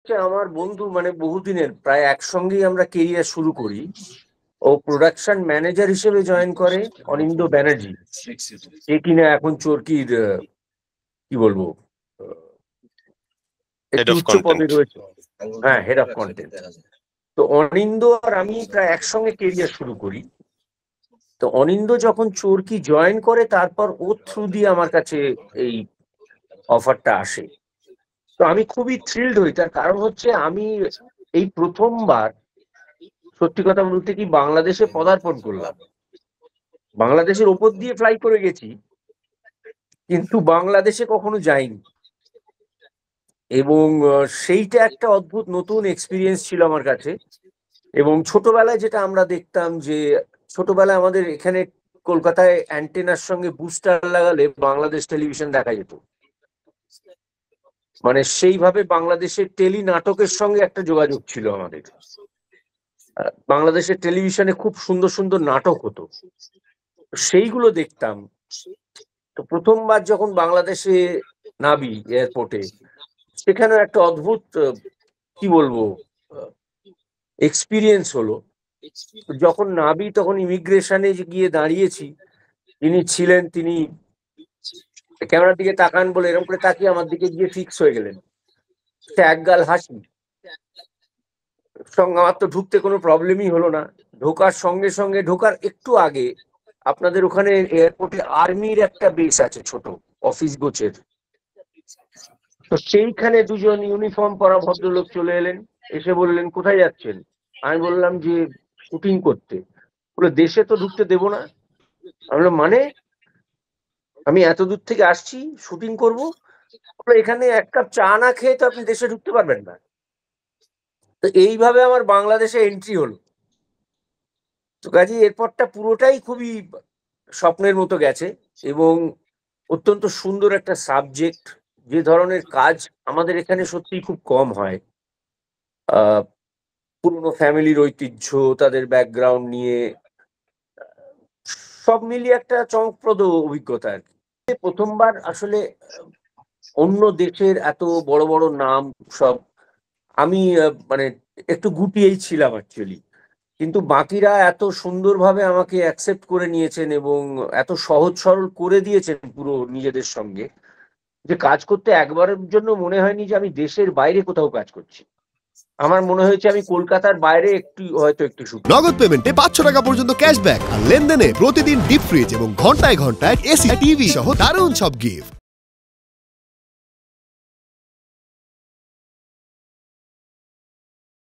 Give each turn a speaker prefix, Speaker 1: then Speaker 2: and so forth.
Speaker 1: হচ্ছে আমার বন্ধু, মানে বহুদিনের, প্রায় একসঙ্গেই আমরা কেরিয়ার শুরু করি। ও প্রোডাকশন ম্যানেজার হিসেবে জয়েন করে অনিন্দ্য ব্যানার্জি, যে কিনা এখন চরকির কি বলবো
Speaker 2: হেড
Speaker 1: একটু
Speaker 2: অফ
Speaker 1: উচ্চ পদে
Speaker 2: কন্টেন্ট।
Speaker 1: রয়েছে। হ্যাঁ, হেড অফ কন্টেন্ট। তো অনিন্দ্য আর আমি প্রায় একসঙ্গে কেরিয়ার শুরু করি। তো অনিন্দ্য যখন চরকি জয়েন করে, তারপর ও থ্রু দিয়ে আমার কাছে এই অফারটা আসে। তো আমি খুবই থ্রিলড হই। তার কারণ হচ্ছে আমি এই প্রথমবার, সত্যি কথা বলতে কি, বাংলাদেশে পদার্পণ করলাম। বাংলাদেশের ওপর দিয়ে ফ্লাই করে গেছি, কিন্তু বাংলাদেশে কখনো যাইনি। এবং সেইটা একটা অদ্ভুত নতুন এক্সপিরিয়েন্স ছিল আমার কাছে। এবং ছোটবেলায় যেটা আমরা দেখতাম, যে ছোটবেলায় আমাদের এখানে কলকাতায় অ্যান্টেনার সঙ্গে বুস্টার লাগালে বাংলাদেশ টেলিভিশন দেখা যেত। মানে সেইভাবে বাংলাদেশের টেলি নাটকের সঙ্গে একটা যোগাযোগ ছিল আমাদের। বাংলাদেশের টেলিভিশনে খুব সুন্দর সুন্দর নাটক হতো, সেইগুলো দেখতাম। তো প্রথমবার যখন বাংলাদেশে নাবি এয়ারপোর্টে, সেখানেও একটা অদ্ভুত কি বলবো এক্সপিরিয়েন্স হলো। যখন নাবি, তখন ইমিগ্রেশনে গিয়ে দাঁড়িয়েছি, যিনি ছিলেন তিনি ক্যামেরার দিকে তাকান বলে এরকম করে তাকিয়ে আমার দিকে গিয়ে ফিক্স হয়ে গেলেন। সে একগাল হাসি সঙ্গে, আমার তো ঢুকতে কোনো প্রবলেমই হলো না। ঢোকার সঙ্গে সঙ্গে, ঢোকার একটু আগে, আপনাদের ওখানে এয়ারপোর্টে আর্মির একটা বেস আছে, ছোট অফিস গোছের। তো সেইখানে দুজন ইউনিফর্ম পরা ভদ্রলোক চলে এলেন, এসে বললেন কোথায় যাচ্ছেন। আমি বললাম যে শুটিং করতে। বলে দেশে তো ঢুকতে দেবো না। আমি বললাম মানে, আমি এত দূর থেকে আসছি শুটিং করবো। এখানে এক কাপ চা না খেয়ে তো আপনি দেশে ঢুকতে পারবেন না। তো এইভাবে আমার বাংলাদেশে এন্ট্রি হলো। তো কাজে এরপরটা পুরোটাই খুবই স্বপ্নের মতো গেছে। এবং অত্যন্ত সুন্দর একটা সাবজেক্ট। যে ধরনের কাজ আমাদের এখানে সত্যিই খুব কম হয়। আহ পুরনো ফ্যামিলির ঐতিহ্য, তাদের ব্যাকগ্রাউন্ড নিয়ে সব মিলিয়ে একটা চমকপ্রদ অভিজ্ঞতা আর কি। প্রথমবার আসলে অন্য দেশের এত বড় বড় নাম সব আমি মানে একটু গুটিয়েই ছিলাম অ্যাকচুয়ালি। কিন্তু বাকিরা এত সুন্দরভাবে আমাকে অ্যাকসেপ্ট করে নিয়েছেন এবং এত সহজ সরল করে দিয়েছেন পুরো নিজেদের সঙ্গে, যে কাজ করতে একবারের জন্য মনে হয়নি যে আমি দেশের বাইরে কোথাও কাজ করছি। আমার মনে হয়েছে আমি কলকাতার বাইরে একটু, হয়তো একটু শুটিং।
Speaker 3: নগদ পেমেন্টে 500 টাকা পর্যন্ত ক্যাশব্যাক আর লেনদেনে প্রতিদিন ডিপ ফ্রিজ এবং ঘন্টায় ঘন্টায় এসি টিভি সহ দারুণ সব গিফট।